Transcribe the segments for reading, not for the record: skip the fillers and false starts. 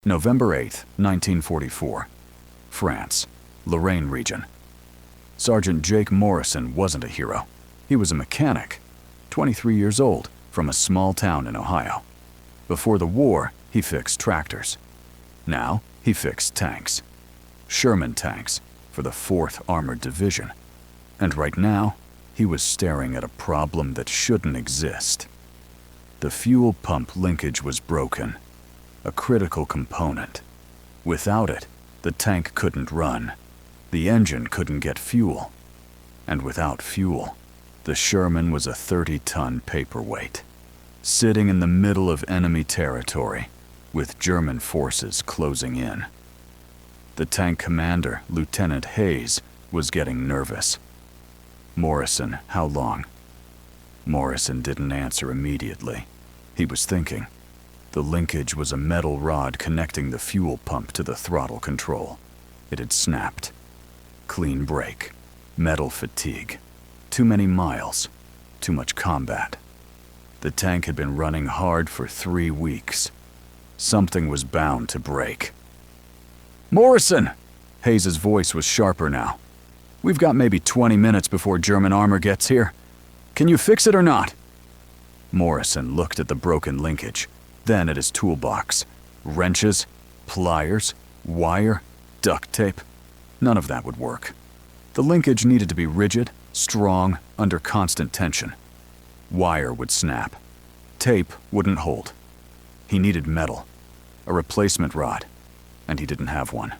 November 8, 1944. France, Lorraine region. Sergeant Jake Morrison wasn't a hero. He was a mechanic, 23 years old, from a small town in Ohio. Before the war, he fixed tractors. Now, he fixed tanks. Sherman tanks for the 4th Armored Division. And right now, he was staring at a problem that shouldn't exist. The fuel pump linkage was broken, a critical component. Without it, the tank couldn't run. The engine couldn't get fuel. And without fuel, the Sherman was a 30-ton paperweight, sitting in the middle of enemy territory, with German forces closing in. The tank commander, Lieutenant Hayes, was getting nervous. "Morrison, how long?" Morrison didn't answer immediately. He was thinking. The linkage was a metal rod connecting the fuel pump to the throttle control. It had snapped. Clean break. Metal fatigue. Too many miles. Too much combat. The tank had been running hard for 3 weeks. Something was bound to break. "Morrison!" Hayes' voice was sharper now. "We've got maybe 20 minutes before German armor gets here. Can you fix it or not?" Morrison looked at the broken linkage, then at his toolbox. Wrenches, pliers, wire, duct tape. None of that would work. The linkage needed to be rigid, strong, under constant tension. Wire would snap. Tape wouldn't hold. He needed metal, a replacement rod, and he didn't have one.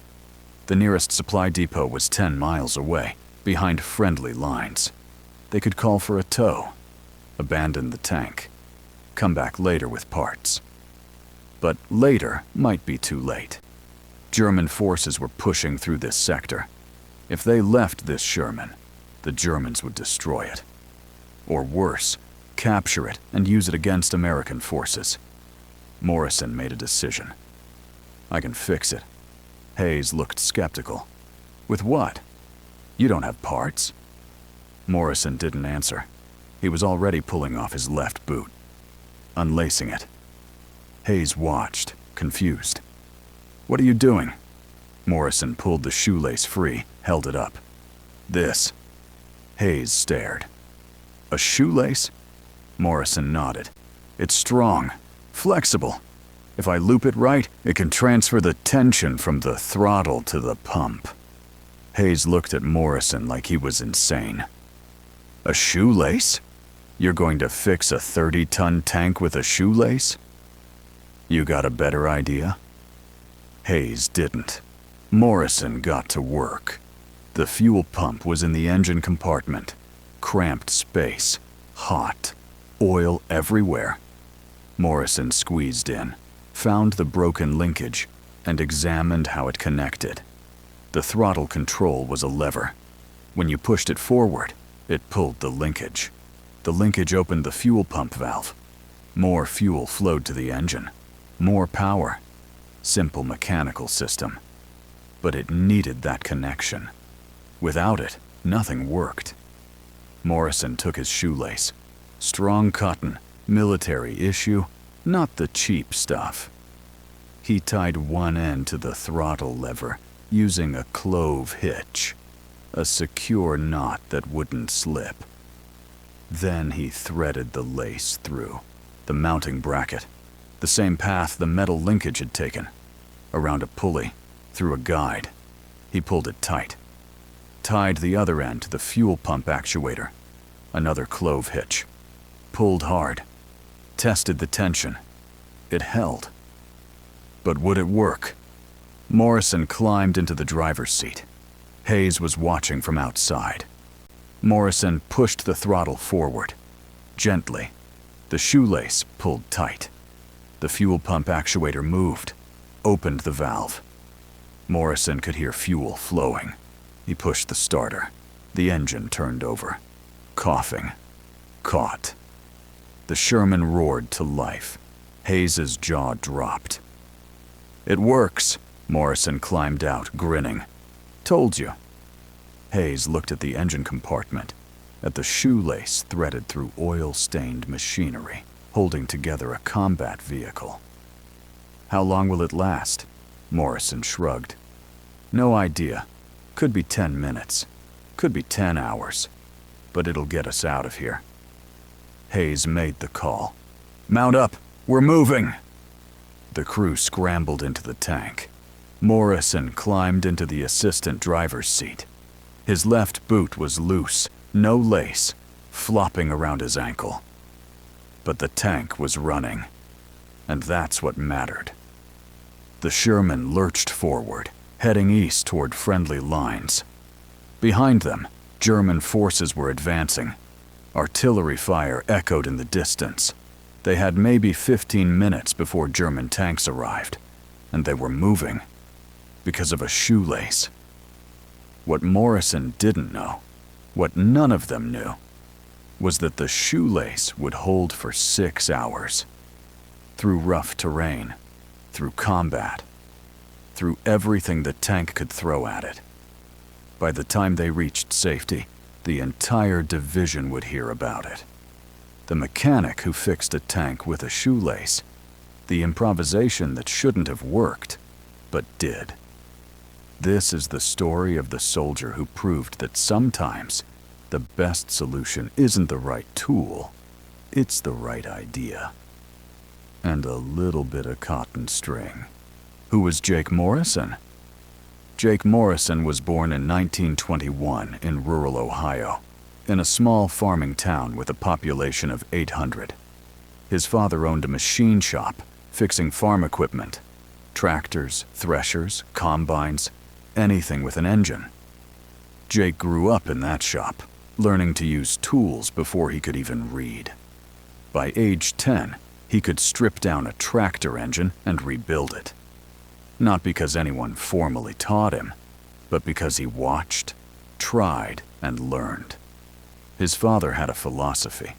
The nearest supply depot was 10 miles away, behind friendly lines. They could call for a tow, abandon the tank, come back later with parts. But later might be too late. German forces were pushing through this sector. If they left this Sherman, the Germans would destroy it. Or worse, capture it and use it against American forces. Morrison made a decision. "I can fix it." Hayes looked skeptical. "With what? You don't have parts." Morrison didn't answer. He was already pulling off his left boot, unlacing it. Hayes watched, confused. "What are you doing?" Morrison pulled the shoelace free, held it up. "This." Hayes stared. "A shoelace?" Morrison nodded. "It's strong, flexible. If I loop it right, it can transfer the tension from the throttle to the pump." Hayes looked at Morrison like he was insane. "A shoelace? You're going to fix a 30-ton tank with a shoelace? You got a better idea?" Hayes didn't. Morrison got to work. The fuel pump was in the engine compartment. Cramped space. Hot. Oil everywhere. Morrison squeezed in, found the broken linkage, and examined how it connected. The throttle control was a lever. When you pushed it forward, it pulled the linkage. The linkage opened the fuel pump valve. More fuel flowed to the engine. More power. Simple mechanical system. But it needed that connection. Without it, nothing worked. Morrison took his shoelace. Strong cotton, military issue, not the cheap stuff. He tied one end to the throttle lever using a clove hitch, a secure knot that wouldn't slip. Then he threaded the lace through, the mounting bracket, the same path the metal linkage had taken, around a pulley, through a guide. He pulled it tight. Tied the other end to the fuel pump actuator, another clove hitch. Pulled hard. Tested the tension. It held. But would it work? Morrison climbed into the driver's seat. Hayes was watching from outside. Morrison pushed the throttle forward. Gently. The shoelace pulled tight. The fuel pump actuator moved, opened the valve. Morrison could hear fuel flowing. He pushed the starter. The engine turned over. Coughing. Caught. The Sherman roared to life. Hayes' jaw dropped. "It works." Morrison climbed out, grinning. "Told you." Hayes looked at the engine compartment, at the shoelace threaded through oil-stained machinery, holding together a combat vehicle. "How long will it last?" Morrison shrugged. No idea. Could be 10 minutes. Could be 10 hours. But it'll get us out of here. Hayes made the call. Mount up! We're moving! The crew scrambled into the tank. Morrison climbed into the assistant driver's seat. His left boot was loose, no lace, flopping around his ankle. But the tank was running, and that's what mattered. The Sherman lurched forward, heading east toward friendly lines. Behind them, German forces were advancing. Artillery fire echoed in the distance. They had maybe 15 minutes before German tanks arrived, and they were moving because of a shoelace. What Morrison didn't know, what none of them knew, was that the shoelace would hold for 6 hours. Through rough terrain, through combat, through everything the tank could throw at it. By the time they reached safety, the entire division would hear about it. The mechanic who fixed a tank with a shoelace, the improvisation that shouldn't have worked, but did. This is the story of the soldier who proved that sometimes the best solution isn't the right tool, it's the right idea. And a little bit of cotton string. Who was Jake Morrison? Jake Morrison was born in 1921 in rural Ohio, in a small farming town with a population of 800. His father owned a machine shop, fixing farm equipment, tractors, threshers, combines, anything with an engine. Jake grew up in that shop, learning to use tools before he could even read. By age 10, he could strip down a tractor engine and rebuild it. Not because anyone formally taught him, but because he watched, tried, and learned. His father had a philosophy.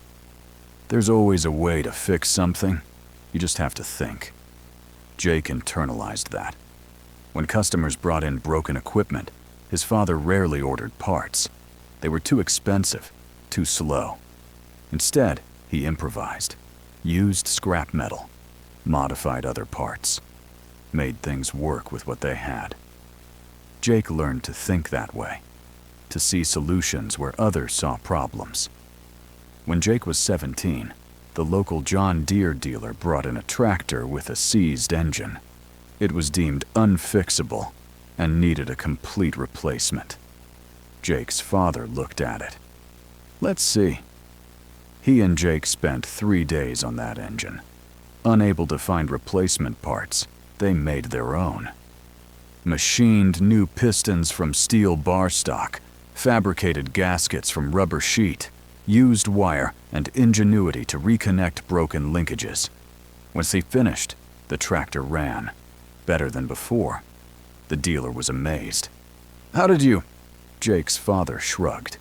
There's always a way to fix something, you just have to think. Jake internalized that. When customers brought in broken equipment, his father rarely ordered parts. They were too expensive, too slow. Instead, he improvised, used scrap metal, modified other parts, made things work with what they had. Jake learned to think that way, to see solutions where others saw problems. When Jake was 17, the local John Deere dealer brought in a tractor with a seized engine. It was deemed unfixable and needed a complete replacement. Jake's father looked at it. Let's see. He and Jake spent 3 days on that engine. Unable to find replacement parts, they made their own. Machined new pistons from steel bar stock, fabricated gaskets from rubber sheet, used wire and ingenuity to reconnect broken linkages. Once they finished, the tractor ran. Better than before. The dealer was amazed. How did you? Jake's father shrugged.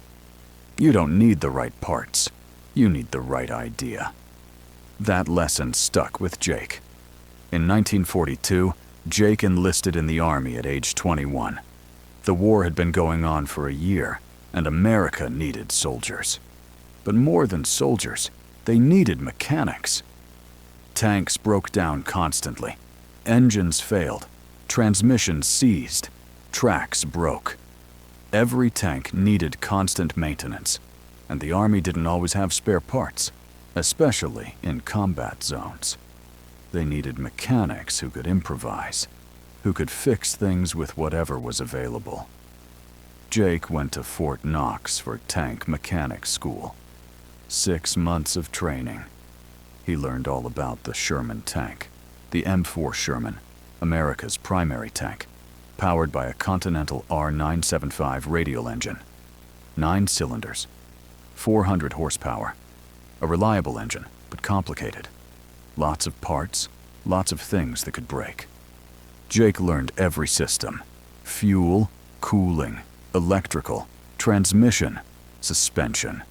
You don't need the right parts. You need the right idea. That lesson stuck with Jake. In 1942, Jake enlisted in the Army at age 21. The war had been going on for a year, and America needed soldiers. But more than soldiers, they needed mechanics. Tanks broke down constantly. Engines failed. Transmissions seized. Tracks broke. Every tank needed constant maintenance, and the Army didn't always have spare parts, especially in combat zones. They needed mechanics who could improvise, who could fix things with whatever was available. Jake went to Fort Knox for tank mechanic school. 6 months of training. He learned all about the Sherman tank, the M4 Sherman, America's primary tank, powered by a Continental R975 radial engine. 9 cylinders, 400 horsepower. A reliable engine, but complicated. Lots of parts, lots of things that could break. Jake learned every system: fuel, cooling, electrical, transmission, suspension.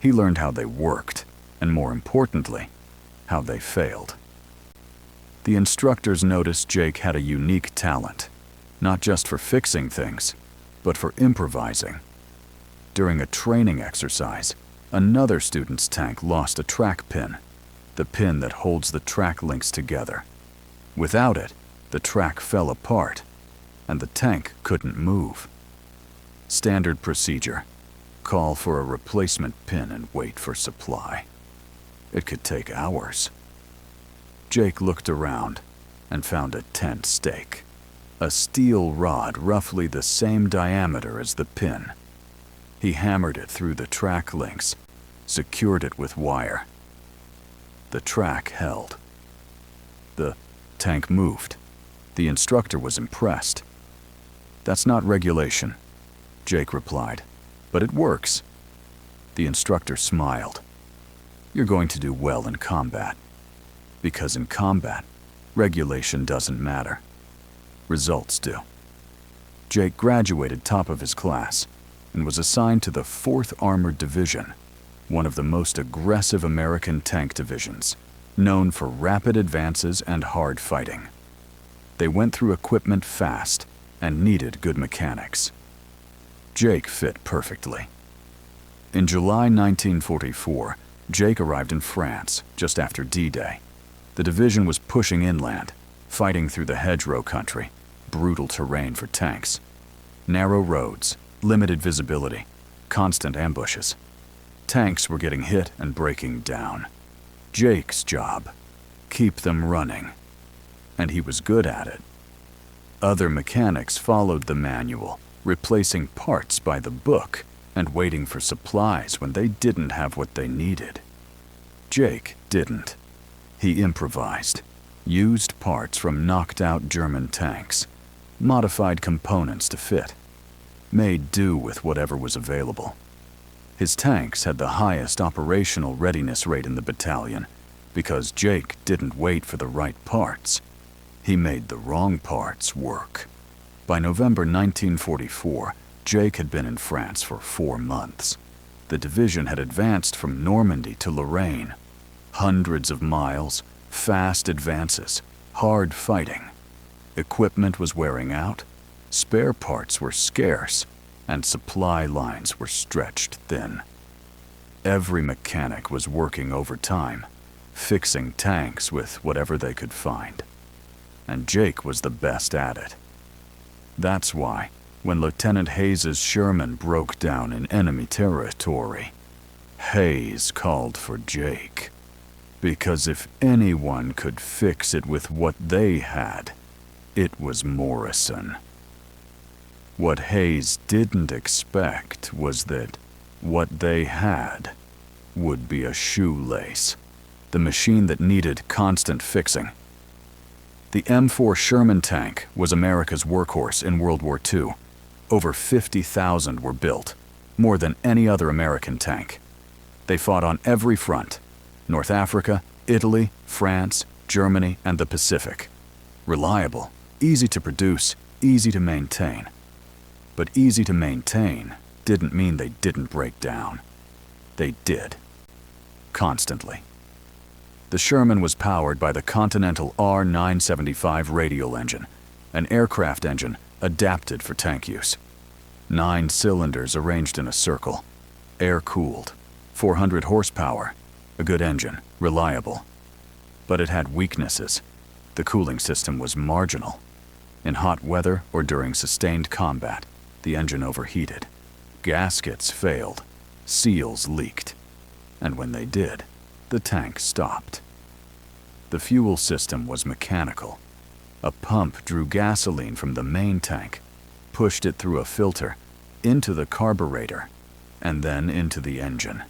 He learned how they worked, and more importantly, how they failed. The instructors noticed Jake had a unique talent, not just for fixing things, but for improvising. During a training exercise, another student's tank lost a track pin, the pin that holds the track links together. Without it, The track fell apart, and the tank couldn't move. Standard procedure: call for a replacement pin and wait for supply. It could take hours. Jake looked around and found a tent stake, a steel rod roughly the same diameter as the pin. He hammered it through the track links, secured it with wire. The track held. The tank moved. The instructor was impressed. "That's not regulation," Jake replied, "but it works." The instructor smiled. "You're going to do well in combat. Because in combat, regulation doesn't matter. Results do." Jake graduated top of his class and was assigned to the 4th Armored Division, one of the most aggressive American tank divisions, known for rapid advances and hard fighting. They went through equipment fast and needed good mechanics. Jake fit perfectly. In July 1944, Jake arrived in France just after D-Day. The division was pushing inland, fighting through the hedgerow country, brutal terrain for tanks. Narrow roads, limited visibility, constant ambushes. Tanks were getting hit and breaking down. Jake's job: keep them running. And he was good at it. Other mechanics followed the manual, replacing parts by the book and waiting for supplies when they didn't have what they needed. Jake didn't. He improvised, used parts from knocked-out German tanks, modified components to fit, made do with whatever was available. His tanks had the highest operational readiness rate in the battalion because Jake didn't wait for the right parts. He made the wrong parts work. By November 1944, Jake had been in France for 4 months. The division had advanced from Normandy to Lorraine. Hundreds of miles, fast advances, hard fighting. Equipment was wearing out, spare parts were scarce, and supply lines were stretched thin. Every mechanic was working overtime, fixing tanks with whatever they could find. And Jake was the best at it. That's why, when Lieutenant Hayes's Sherman broke down in enemy territory, Hayes called for Jake. Because if anyone could fix it with what they had, it was Morrison. What Hayes didn't expect was that what they had would be a Shoelace, the machine that needed constant fixing. The M4 Sherman tank was America's workhorse in World War II. Over 50,000 were built, more than any other American tank. They fought on every front: North Africa, Italy, France, Germany, and the Pacific. Reliable, easy to produce, easy to maintain. But easy to maintain didn't mean they didn't break down. They did. Constantly. The Sherman was powered by the Continental R975 radial engine, an aircraft engine adapted for tank use. 9 cylinders arranged in a circle, air-cooled, 400 horsepower, a good engine, reliable. But it had weaknesses. The cooling system was marginal. In hot weather or during sustained combat, the engine overheated. Gaskets failed. Seals leaked. And when they did, the tank stopped. The fuel system was mechanical. A pump drew gasoline from the main tank, pushed it through a filter, into the carburetor, and then into the engine.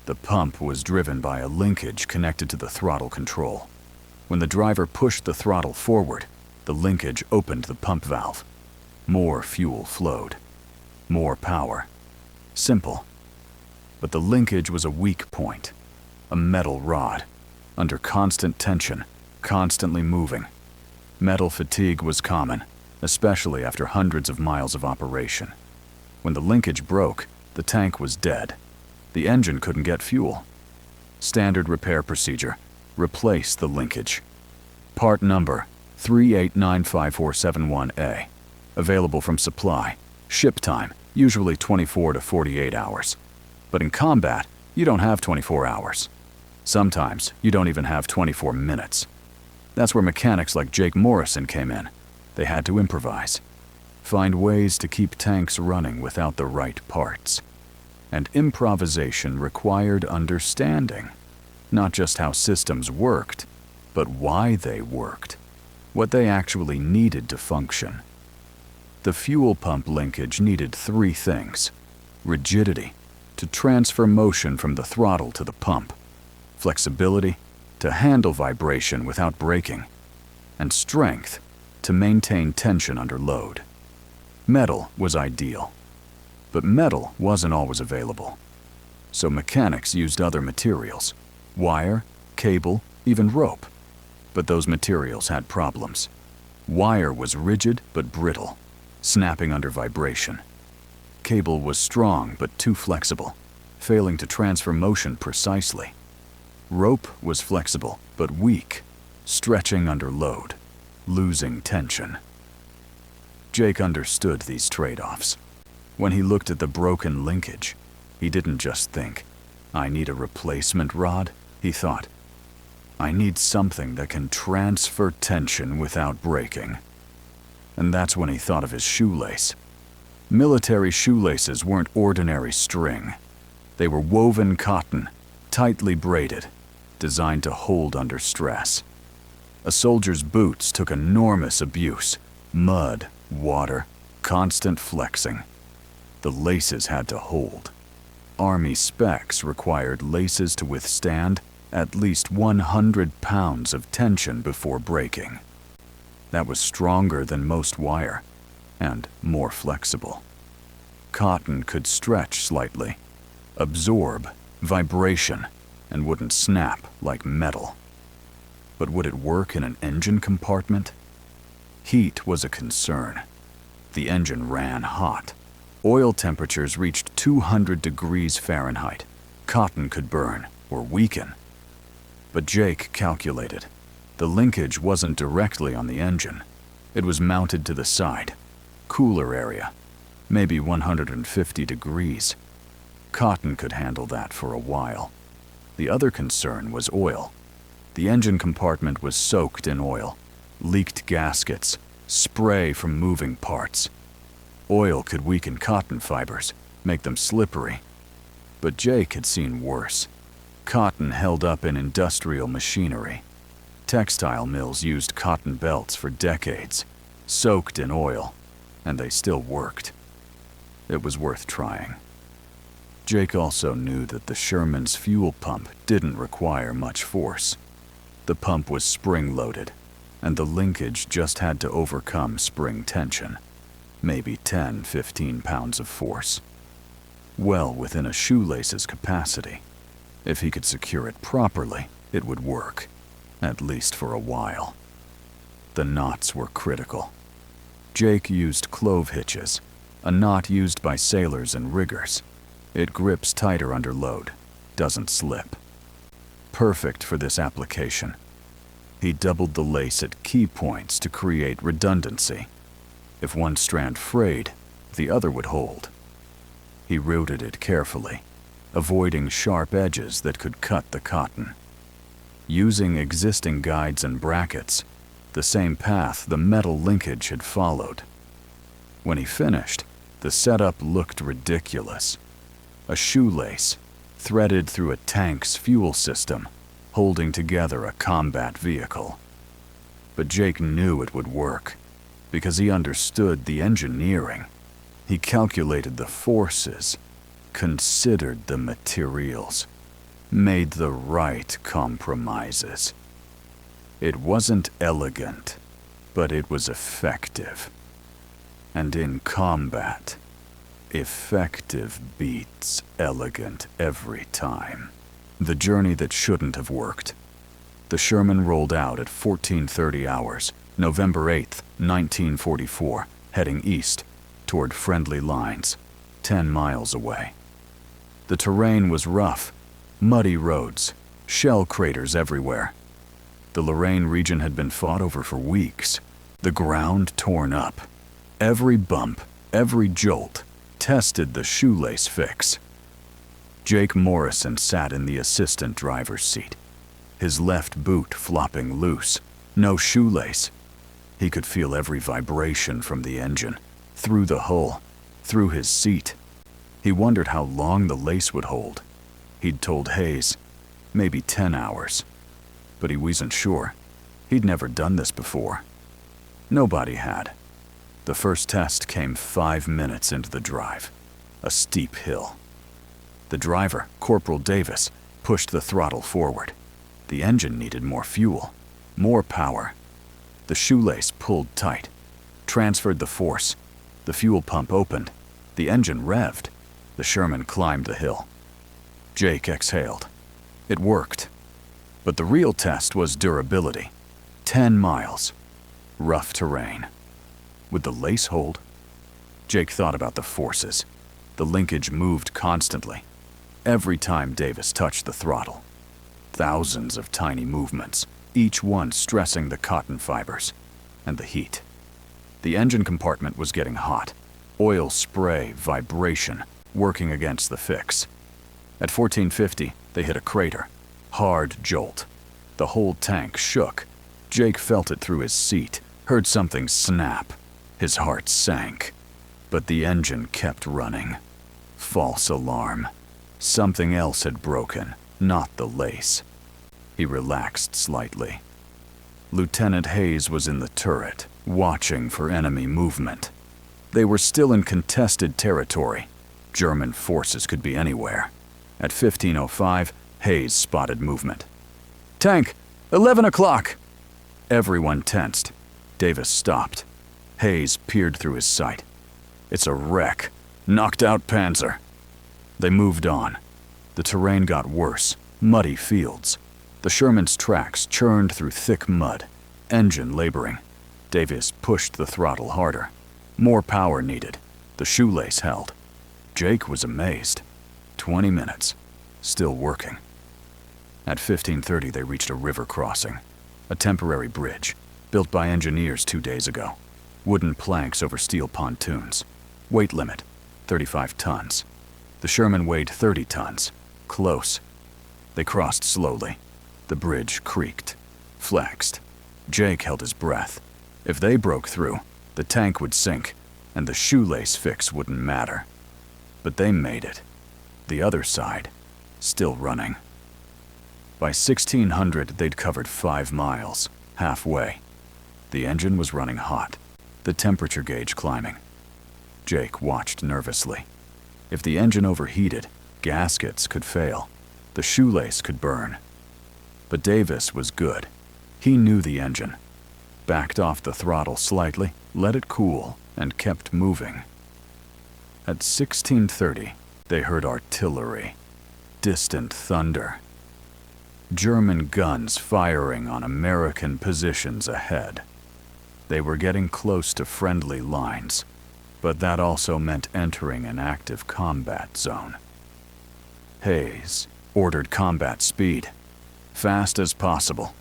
The pump was driven by a linkage connected to the throttle control. When the driver pushed the throttle forward, the linkage opened the pump valve. More fuel flowed. More power. Simple. But the linkage was a weak point. A metal rod, under constant tension, constantly moving. Metal fatigue was common, especially after hundreds of miles of operation. When the linkage broke, the tank was dead. The engine couldn't get fuel. Standard repair procedure: replace the linkage. Part number 3895471A. Available from supply. Ship time, usually 24 to 48 hours. But in combat, you don't have 24 hours. Sometimes you don't even have 24 minutes. That's where mechanics like Jake Morrison came in. They had to improvise, find ways to keep tanks running without the right parts. And improvisation required understanding, not just how systems worked, but why they worked, what they actually needed to function. The fuel pump linkage needed three things: rigidity, to transfer motion from the throttle to the pump; flexibility, to handle vibration without braking; and strength, to maintain tension under load. Metal was ideal, but metal wasn't always available. So mechanics used other materials: wire, cable, even rope. But those materials had problems. Wire was rigid but brittle, snapping under vibration. Cable was strong but too flexible, failing to transfer motion precisely. Rope was flexible but weak, stretching under load, losing tension. Jake understood these trade-offs. When he looked at the broken linkage, he didn't just think, "I need a replacement rod." He thought, "I need something that can transfer tension without breaking." And that's when he thought of his shoelace. Military shoelaces weren't ordinary string. They were woven cotton, tightly braided, designed to hold under stress. A soldier's boots took enormous abuse: mud, water, constant flexing. The laces had to hold. Army specs required laces to withstand at least 100 pounds of tension before breaking. That was stronger than most wire, and more flexible. Cotton could stretch slightly, absorb vibration, and wouldn't snap like metal. But would it work in an engine compartment? Heat was a concern. The engine ran hot. Oil temperatures reached 200 degrees Fahrenheit. Cotton could burn or weaken. But Jake calculated. The linkage wasn't directly on the engine. It was mounted to the side. Cooler area. Maybe 150 degrees. Cotton could handle that for a while. The other concern was oil. The engine compartment was soaked in oil. Leaked gaskets. Spray from moving parts. Oil could weaken cotton fibers, make them slippery. But Jake had seen worse. Cotton held up in industrial machinery. Textile mills used cotton belts for decades, soaked in oil, and they still worked. It was worth trying. Jake also knew that the Sherman's fuel pump didn't require much force. The pump was spring-loaded, and the linkage just had to overcome spring tension. Maybe 10-15 pounds of force. Well within a shoelace's capacity. If he could secure it properly, it would work, at least for a while. The knots were critical. Jake used clove hitches, a knot used by sailors and riggers. It grips tighter under load, doesn't slip. Perfect for this application. He doubled the lace at key points to create redundancy. If one strand frayed, the other would hold. He routed it carefully, avoiding sharp edges that could cut the cotton. Using existing guides and brackets, the same path the metal linkage had followed. When he finished, the setup looked ridiculous. A shoelace, threaded through a tank's fuel system, holding together a combat vehicle. But Jake knew it would work, because he understood the engineering. He calculated the forces, considered the materials, made the right compromises. It wasn't elegant, but it was effective. And in combat, effective beats elegant every time. The journey that shouldn't have worked. The Sherman rolled out at 14:30 hours, November 8th, 1944, heading east, toward friendly lines, 10 miles away. The terrain was rough, muddy roads, shell craters everywhere. The Lorraine region had been fought over for weeks, the ground torn up. Every bump, every jolt, tested the shoelace fix. Jake Morrison sat in the assistant driver's seat, his left boot flopping loose, No shoelace. He could feel every vibration from the engine, through the hull, through his seat. He wondered how long the lace would hold. He'd told Hayes, maybe 10 hours. But he wasn't sure. He'd never done this before. Nobody had. The first test came 5 minutes into the drive. A steep hill. The driver, Corporal Davis, pushed the throttle forward. The engine needed more fuel, more power. The shoelace pulled tight, transferred the force. The fuel pump opened. The engine revved. The Sherman climbed the hill. Jake exhaled. It worked. But the real test was durability. 10 miles. Rough terrain. Would the lace hold? Jake thought about the forces. The linkage moved constantly. Every time Davis touched the throttle. Thousands of tiny movements, each one stressing the cotton fibers. And the heat. The engine compartment was getting hot. Oil spray, vibration, working against the fix. At 1450, they hit a crater. Hard jolt. The whole tank shook. Jake felt it through his seat, heard something snap. His heart sank. But the engine kept running. False alarm. Something else had broken, not the lace. He relaxed slightly. Lieutenant Hayes was in the turret, watching for enemy movement. They were still in contested territory. German forces could be anywhere. At 15:05, Hayes spotted movement. "Tank, 11 o'clock!" Everyone tensed. Davis stopped. Hayes peered through his sight. "It's a wreck. Knocked out Panzer." They moved on. The terrain got worse. Muddy fields. The Sherman's tracks churned through thick mud. Engine laboring. Davis pushed the throttle harder. More power needed. The shoelace held. Jake was amazed. 20 minutes. Still working. At 15:30, they reached a river crossing. A temporary bridge, built by engineers 2 days ago. Wooden planks over steel pontoons. Weight limit, 35 tons. The Sherman weighed 30 tons. Close. They crossed slowly. The bridge creaked, flexed. Jake held his breath. If they broke through, the tank would sink, and the shoelace fix wouldn't matter. But they made it. The other side, still running. By 1600, they'd covered 5 miles, halfway. The engine was running hot, the temperature gauge climbing. Jake watched nervously. If the engine overheated, gaskets could fail. The shoelace could burn. But Davis was good. He knew the engine. Backed off the throttle slightly, let it cool, and kept moving. At 16:30, they heard artillery. Distant thunder. German guns firing on American positions ahead. They were getting close to friendly lines, but that also meant entering an active combat zone. Hayes ordered combat speed. Fast as possible.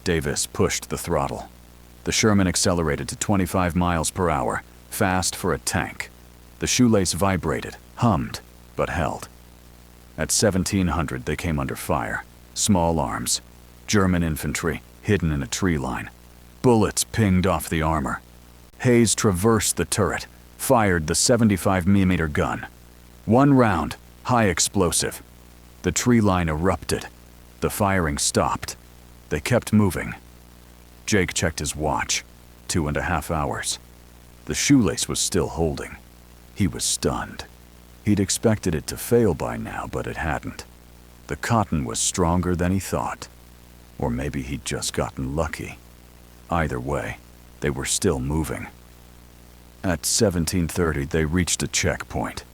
Davis pushed the throttle. The Sherman accelerated to 25 miles per hour, fast for a tank. The shoelace vibrated, hummed, but held. At 1700, they came under fire. Small arms. German infantry, hidden in a tree line. Bullets pinged off the armor. Hayes traversed the turret, fired the 75mm gun. One round, high explosive. The tree line erupted. The firing stopped. They kept moving. Jake checked his watch. 2.5 hours. The shoelace was still holding. He was stunned. He'd expected it to fail by now, but it hadn't. The cotton was stronger than he thought. Or maybe he'd just gotten lucky. Either way, they were still moving. At 17:30, they reached a checkpoint.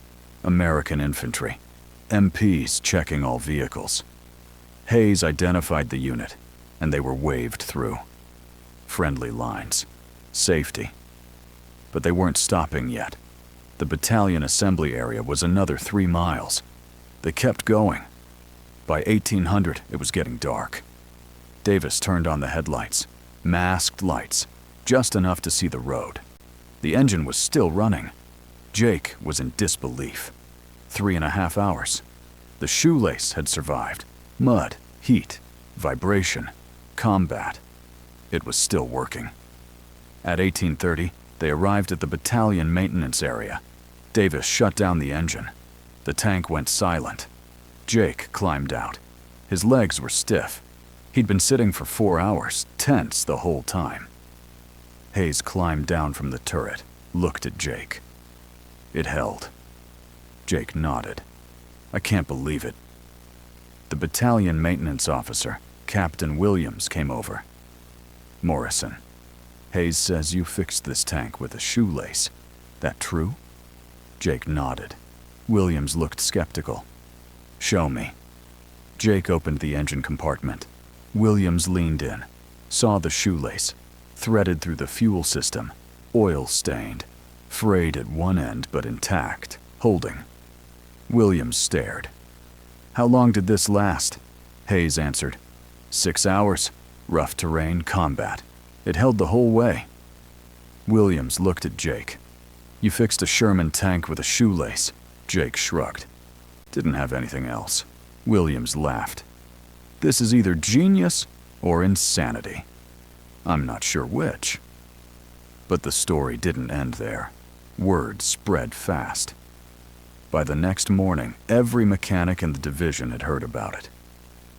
American infantry. MPs checking all vehicles. Hayes identified the unit, and they were waved through. Friendly lines. Safety. But they weren't stopping yet. The battalion assembly area was another 3 miles. They kept going. By 1800, it was getting dark. Davis turned on the headlights. Masked lights, just enough to see the road. The engine was still running. Jake was in disbelief. 3.5 hours. The shoelace had survived. Mud, heat, vibration, combat. It was still working. At 18:30, they arrived at the battalion maintenance area. Davis shut down the engine. The tank went silent. Jake climbed out. His legs were stiff. He'd been sitting for 4 hours, tense the whole time. Hayes climbed down from the turret, looked at Jake. It held. Jake nodded. I can't believe it. The battalion maintenance officer, Captain Williams, came over. Morrison, Hayes says you fixed this tank with a shoelace. That true? Jake nodded. Williams looked skeptical. Show me. Jake opened the engine compartment. Williams leaned in, saw the shoelace, threaded through the fuel system, oil stained, frayed at one end but intact, holding. Williams stared. How long did this last? Hayes answered. 6 hours. Rough terrain, combat. It held the whole way. Williams looked at Jake. You fixed a Sherman tank with a shoelace. Jake shrugged. Didn't have anything else. Williams laughed. This is either genius or insanity. I'm not sure which. But the story didn't end there. Word spread fast. By the next morning, every mechanic in the division had heard about it.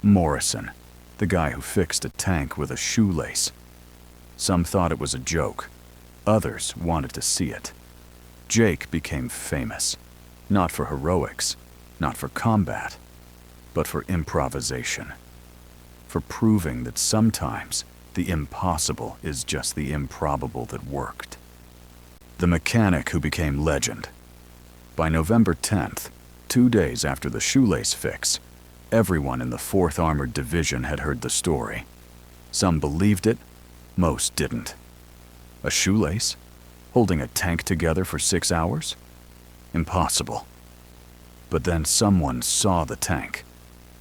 Morrison, the guy who fixed a tank with a shoelace. Some thought it was a joke. Others wanted to see it. Jake became famous, not for heroics, not for combat, but for improvisation. For proving that sometimes the impossible is just the improbable that worked. The mechanic who became legend. By November 10th, 2 days after the shoelace fix, everyone in the 4th Armored Division had heard the story. Some believed it, most didn't. A shoelace? Holding a tank together for 6 hours? Impossible. But then someone saw the tank,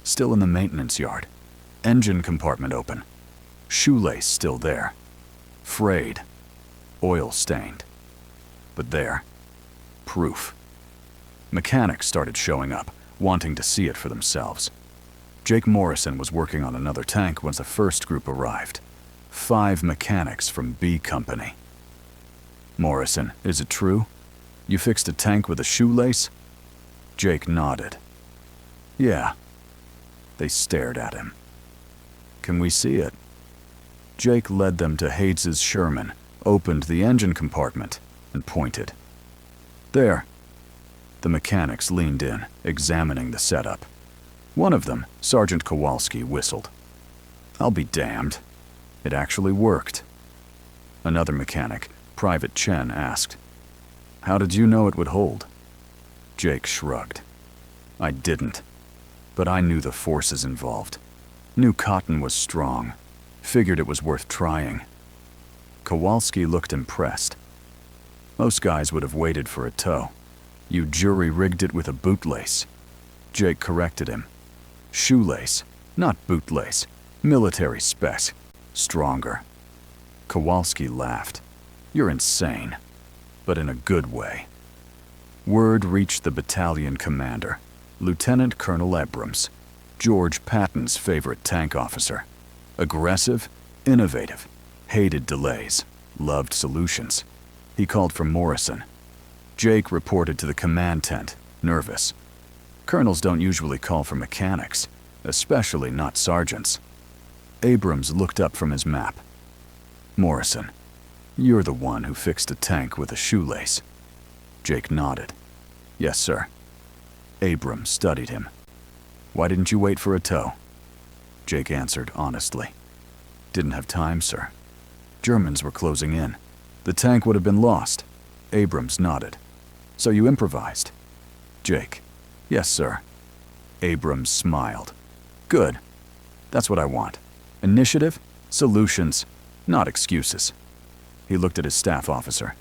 still in the maintenance yard, engine compartment open, shoelace still there, frayed, oil stained. But there, proof. Mechanics started showing up, wanting to see it for themselves. Jake Morrison was working on another tank when the first group arrived. 5 mechanics from B Company. Morrison, is it true? You fixed a tank with a shoelace? Jake nodded. Yeah. They stared at him. Can we see it? Jake led them to Hayes' Sherman, opened the engine compartment, and pointed. There. The mechanics leaned in, examining the setup. One of them, Sergeant Kowalski, whistled. I'll be damned. It actually worked. Another mechanic, Private Chen, asked, How did you know it would hold? Jake shrugged. I didn't. But I knew the forces involved. Knew cotton was strong. Figured it was worth trying. Kowalski looked impressed. Most guys would have waited for a tow. You jury-rigged it with a bootlace. Jake corrected him. Shoelace, not bootlace. Military spec. Stronger. Kowalski laughed. You're insane. But in a good way. Word reached the battalion commander, Lieutenant Colonel Abrams, George Patton's favorite tank officer. Aggressive, innovative, hated delays, loved solutions. He called for Morrison. Jake reported to the command tent, nervous. Colonels don't usually call for mechanics, especially not sergeants. Abrams looked up from his map. Morrison, you're the one who fixed a tank with a shoelace. Jake nodded. Yes, sir. Abrams studied him. Why didn't you wait for a tow? Jake answered honestly. Didn't have time, sir. Germans were closing in. The tank would have been lost. Abrams nodded. So you improvised? Jake. Yes, sir. Abrams smiled. Good. That's what I want. Initiative, solutions, not excuses. He looked at his staff officer.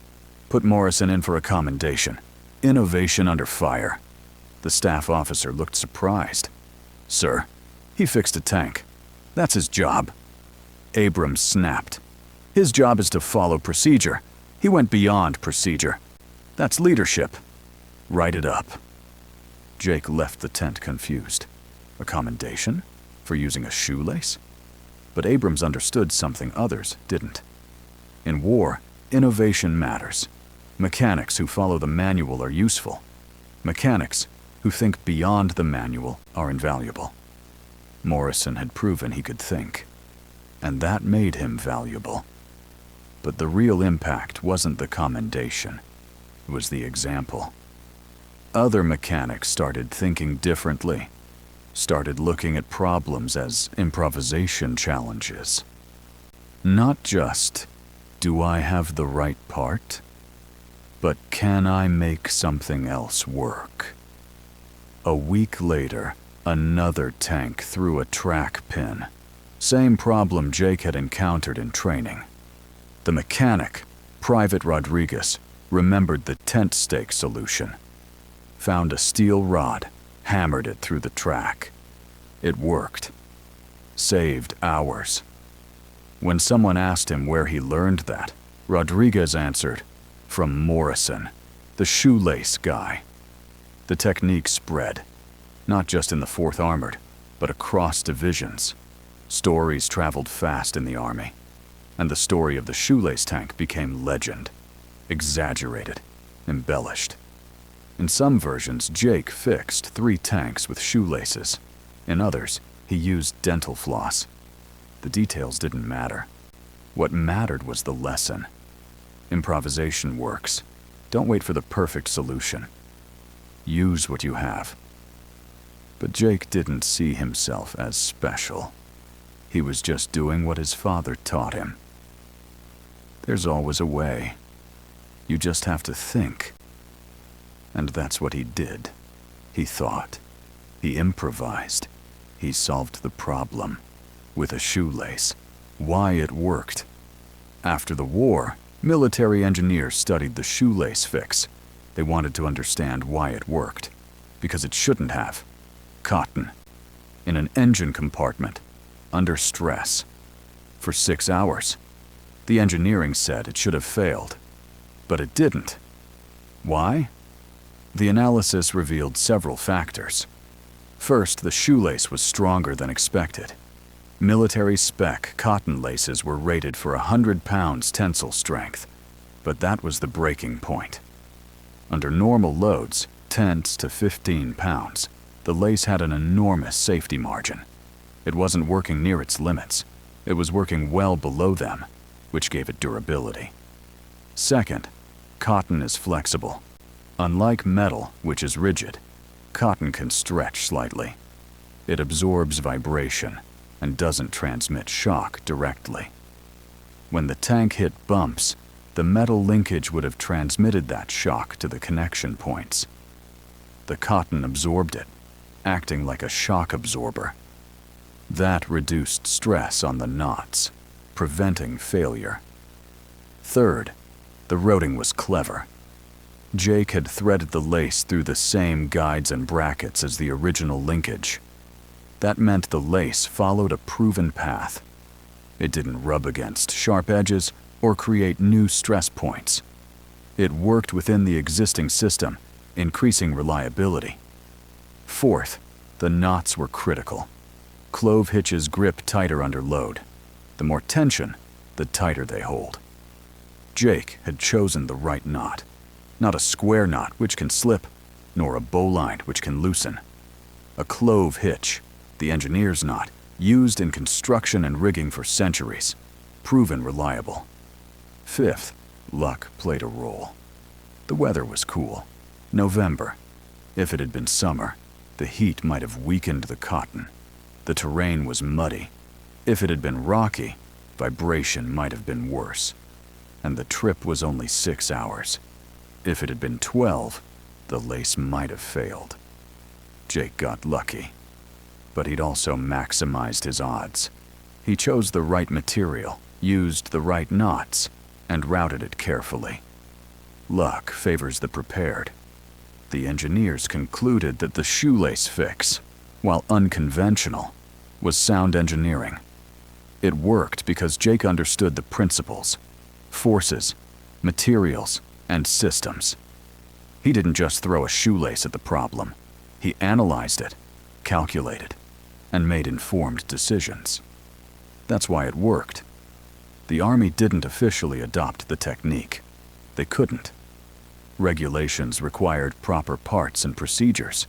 Put Morrison in for a commendation. Innovation under fire. The staff officer looked surprised. Sir, he fixed a tank. That's his job. Abrams snapped. His job is to follow procedure. He went beyond procedure. That's leadership. Write it up. Jake left the tent confused. A commendation? For using a shoelace? But Abrams understood something others didn't. In war, innovation matters. Mechanics who follow the manual are useful. Mechanics who think beyond the manual are invaluable. Morrison had proven he could think, and that made him valuable. But the real impact wasn't the commendation, it was the example. Other mechanics started thinking differently, started looking at problems as improvisation challenges. Not just, do I have the right part? But can I make something else work? A week later, another tank threw a track pin. Same problem Jake had encountered in training. The mechanic, Private Rodriguez, remembered the tent stake solution. Found a steel rod, hammered it through the track. It worked. Saved hours. When someone asked him where he learned that, Rodriguez answered, from Morrison, the Shoelace guy. The technique spread, not just in the 4th Armored, but across divisions. Stories traveled fast in the Army, and the story of the Shoelace tank became legend. Exaggerated, embellished. In some versions, Jake fixed 3 tanks with shoelaces. In others, he used dental floss. The details didn't matter. What mattered was the lesson. Improvisation works. Don't wait for the perfect solution. Use what you have. But Jake didn't see himself as special. He was just doing what his father taught him. There's always a way. You just have to think. And that's what he did. He thought. He improvised. He solved the problem. With a shoelace. Why it worked. After the war, military engineers studied the shoelace fix. They wanted to understand why it worked. Because it shouldn't have. Cotton. In an engine compartment. Under stress. For 6 hours. The engineering said it should have failed. But it didn't. Why? The analysis revealed several factors. First, the shoelace was stronger than expected. Military spec cotton laces were rated for 100 pounds tensile strength, but that was the breaking point. Under normal loads, 10 to 15 pounds, the lace had an enormous safety margin. It wasn't working near its limits. It was working well below them, which gave it durability. Second, cotton is flexible. Unlike metal, which is rigid, cotton can stretch slightly. It absorbs vibration and doesn't transmit shock directly. When the tank hit bumps, the metal linkage would have transmitted that shock to the connection points. The cotton absorbed it, acting like a shock absorber. That reduced stress on the knots, preventing failure. Third, the routing was clever. Jake had threaded the lace through the same guides and brackets as the original linkage. That meant the lace followed a proven path. It didn't rub against sharp edges or create new stress points. It worked within the existing system, increasing reliability. Fourth, the knots were critical. Clove hitches grip tighter under load. The more tension, the tighter they hold. Jake had chosen the right knot. Not a square knot which can slip, nor a bowline which can loosen. A clove hitch, the engineer's knot, used in construction and rigging for centuries, proven reliable. Fifth, luck played a role. The weather was cool. November. If it had been summer, the heat might have weakened the cotton. The terrain was muddy. If it had been rocky, vibration might have been worse. And the trip was only 6 hours. If it had been 12, the lace might have failed. Jake got lucky. But he'd also maximized his odds. He chose the right material, used the right knots, and routed it carefully. Luck favors the prepared. The engineers concluded that the shoelace fix, while unconventional, was sound engineering. It worked because Jake understood the principles, forces, materials, and systems. He didn't just throw a shoelace at the problem. He analyzed it, calculated, and made informed decisions. That's why it worked. The Army didn't officially adopt the technique. They couldn't. Regulations required proper parts and procedures.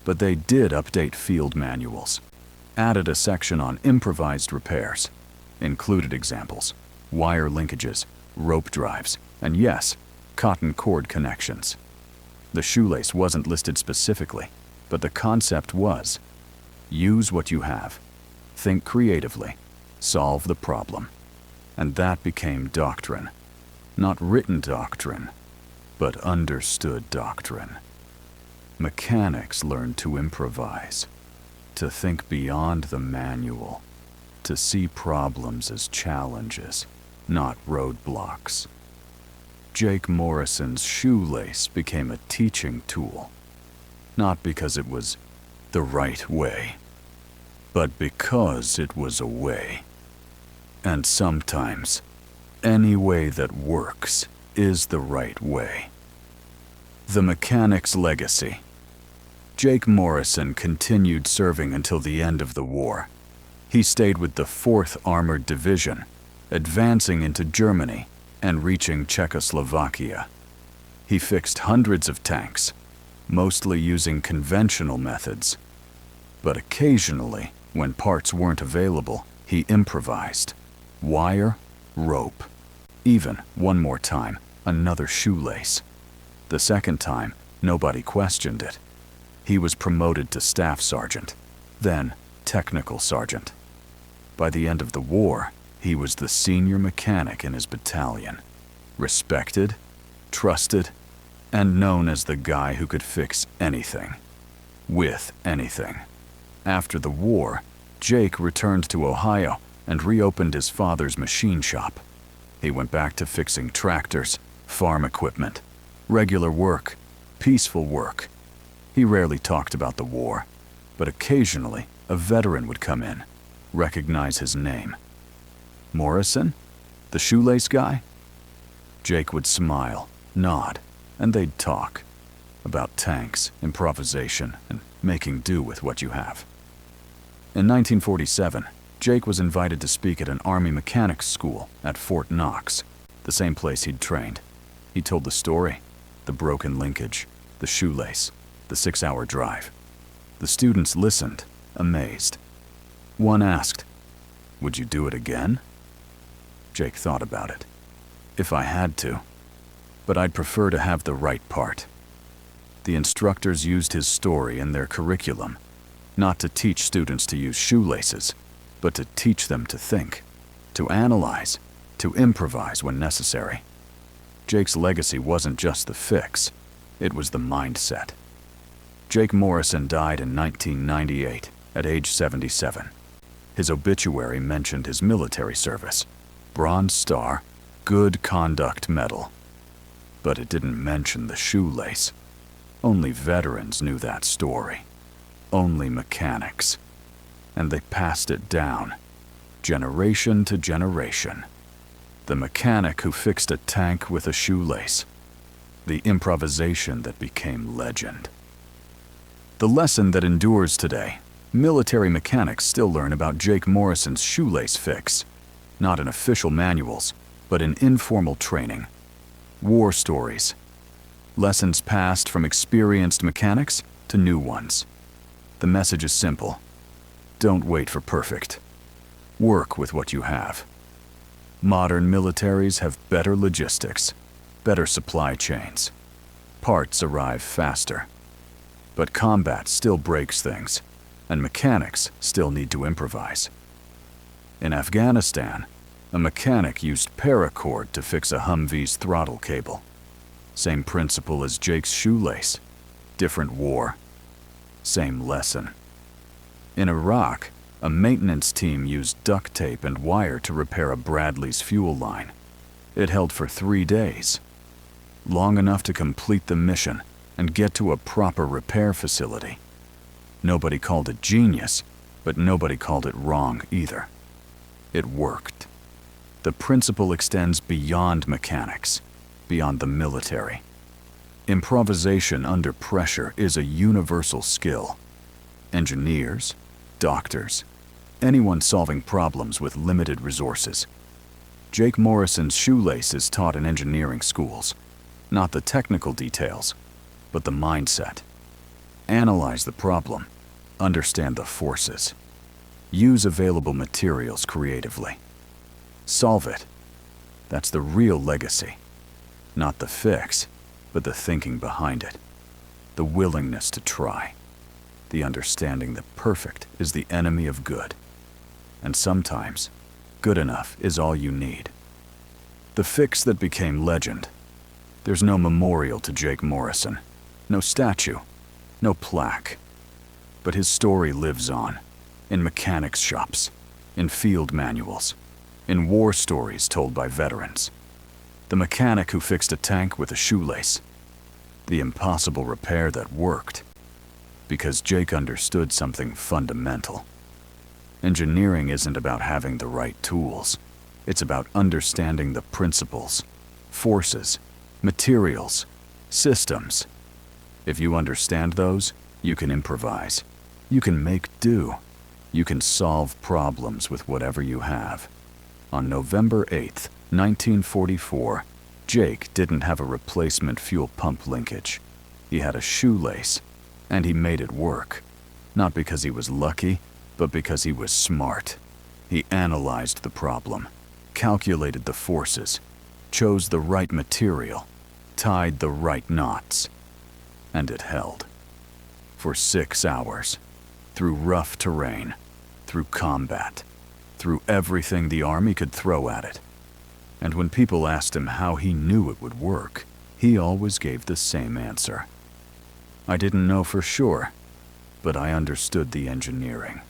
But they did update field manuals, added a section on improvised repairs, included examples, wire linkages, rope drives, and yes, cotton cord connections. The shoelace wasn't listed specifically, but the concept was: use what you have, think creatively, solve the problem. And that became doctrine. Not written doctrine, but understood doctrine. Mechanics learned to improvise, to think beyond the manual, to see problems as challenges, not roadblocks. Jake Morrison's shoelace became a teaching tool, not because it was the right way, but because it was a way. And sometimes, any way that works is the right way. The mechanic's legacy. Jake Morrison continued serving until the end of the war. He stayed with the 4th Armored Division, advancing into Germany and reaching Czechoslovakia. He fixed hundreds of tanks, mostly using conventional methods. But occasionally, when parts weren't available, he improvised. Wire, rope. Even, one more time, another shoelace. The second time, nobody questioned it. He was promoted to staff sergeant, then technical sergeant. By the end of the war, he was the senior mechanic in his battalion, respected, trusted, and known as the guy who could fix anything, with anything. After the war, Jake returned to Ohio and reopened his father's machine shop. He went back to fixing tractors, farm equipment, regular work, peaceful work. He rarely talked about the war, but occasionally a veteran would come in, recognize his name. Morrison? The shoelace guy? Jake would smile, nod, and they'd talk about tanks, improvisation, and making do with what you have. In 1947, Jake was invited to speak at an Army mechanics school at Fort Knox, the same place he'd trained. He told the story, the broken linkage, the shoelace, the 6-hour drive. The students listened, amazed. One asked, "Would you do it again?" Jake thought about it. "If I had to. But I'd prefer to have the right part." The instructors used his story in their curriculum, not to teach students to use shoelaces, but to teach them to think, to analyze, to improvise when necessary. Jake's legacy wasn't just the fix, it was the mindset. Jake Morrison died in 1998 at age 77. His obituary mentioned his military service, Bronze Star, Good Conduct Medal. But it didn't mention the shoelace. Only veterans knew that story. Only mechanics. And they passed it down, generation to generation. The mechanic who fixed a tank with a shoelace. The improvisation that became legend. The lesson that endures today. Military mechanics still learn about Jake Morrison's shoelace fix, not in official manuals, but in informal training. War stories. Lessons passed from experienced mechanics to new ones. The message is simple. Don't wait for perfect. Work with what you have. Modern militaries have better logistics, better supply chains. Parts arrive faster. But combat still breaks things, and mechanics still need to improvise. In Afghanistan, a mechanic used paracord to fix a Humvee's throttle cable. Same principle as Jake's shoelace. Different war. Same lesson. In Iraq, a maintenance team used duct tape and wire to repair a Bradley's fuel line. It held for 3 days. Long enough to complete the mission and get to a proper repair facility. Nobody called it genius, but nobody called it wrong either. It worked. The principle extends beyond mechanics, beyond the military. Improvisation under pressure is a universal skill. Engineers, doctors, anyone solving problems with limited resources. Jake Morrison's Shoelace is taught in engineering schools, not the technical details, but the mindset. Analyze the problem, understand the forces, use available materials creatively. Solve it. That's the real legacy. Not the fix, but the thinking behind it. The willingness to try. The understanding that perfect is the enemy of good. And sometimes, good enough is all you need. The fix that became legend. There's no memorial to Jake Morrison, no statue, no plaque. But his story lives on, in mechanics shops, in field manuals, in war stories told by veterans. The mechanic who fixed a tank with a shoelace. The impossible repair that worked. Because Jake understood something fundamental. Engineering isn't about having the right tools. It's about understanding the principles, forces, materials, systems. If you understand those, you can improvise. You can make do. You can solve problems with whatever you have. On November 8th, 1944, Jake didn't have a replacement fuel pump linkage. He had a shoelace, and he made it work. Not because he was lucky, but because he was smart. He analyzed the problem, calculated the forces, chose the right material, tied the right knots, and it held. For 6 hours, through rough terrain, through combat, through everything the Army could throw at it. And when people asked him how he knew it would work, he always gave the same answer. I didn't know for sure, but I understood the engineering,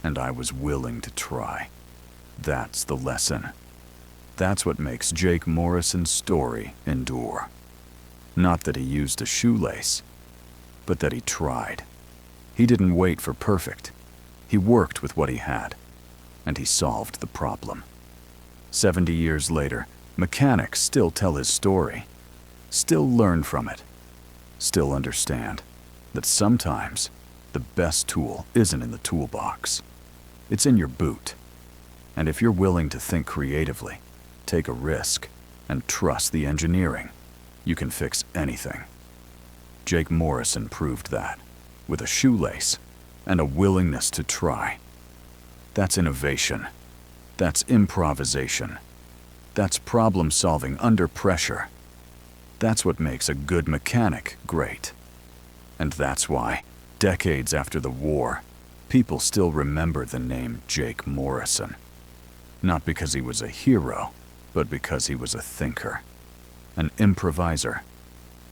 and I was willing to try. That's the lesson. That's what makes Jake Morrison's story endure. Not that he used a shoelace, but that he tried. He didn't wait for perfect. He worked with what he had, and he solved the problem. 70 years later, mechanics still tell his story, still learn from it, still understand that sometimes the best tool isn't in the toolbox. It's in your boot. And if you're willing to think creatively, take a risk, and trust the engineering, you can fix anything. Jake Morrison proved that, with a shoelace and a willingness to try. That's innovation. That's improvisation. That's problem solving under pressure. That's what makes a good mechanic great. And that's why, decades after the war, people still remember the name Jake Morrison. Not because he was a hero, but because he was a thinker, an improviser,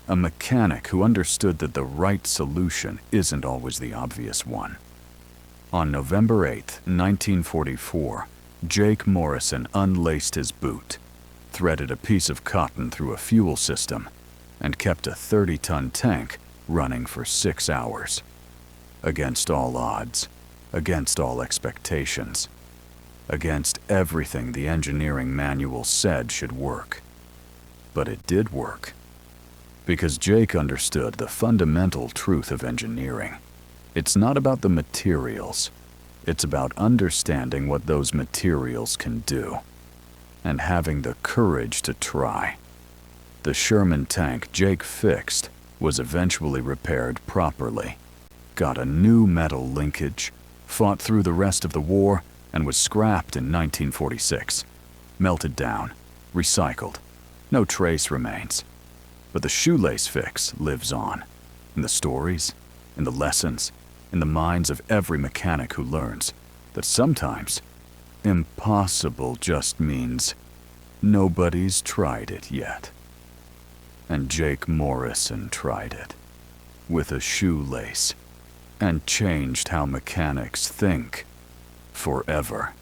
a mechanic who understood that the right solution isn't always the obvious one. On November 8, 1944, Jake Morrison unlaced his boot, threaded a piece of cotton through a fuel system, and kept a 30-ton tank running for 6 hours. Against all odds, against all expectations, against everything the engineering manual said should work. But it did work. Because Jake understood the fundamental truth of engineering. It's not about the materials. It's about understanding what those materials can do, and having the courage to try. The Sherman tank Jake fixed was eventually repaired properly, got a new metal linkage, fought through the rest of the war, and was scrapped in 1946. Melted down, recycled. No trace remains. But the shoelace fix lives on, in the stories, in the lessons, in the minds of every mechanic who learns that sometimes impossible just means nobody's tried it yet. And Jake Morrison tried it, with a shoelace, and changed how mechanics think forever.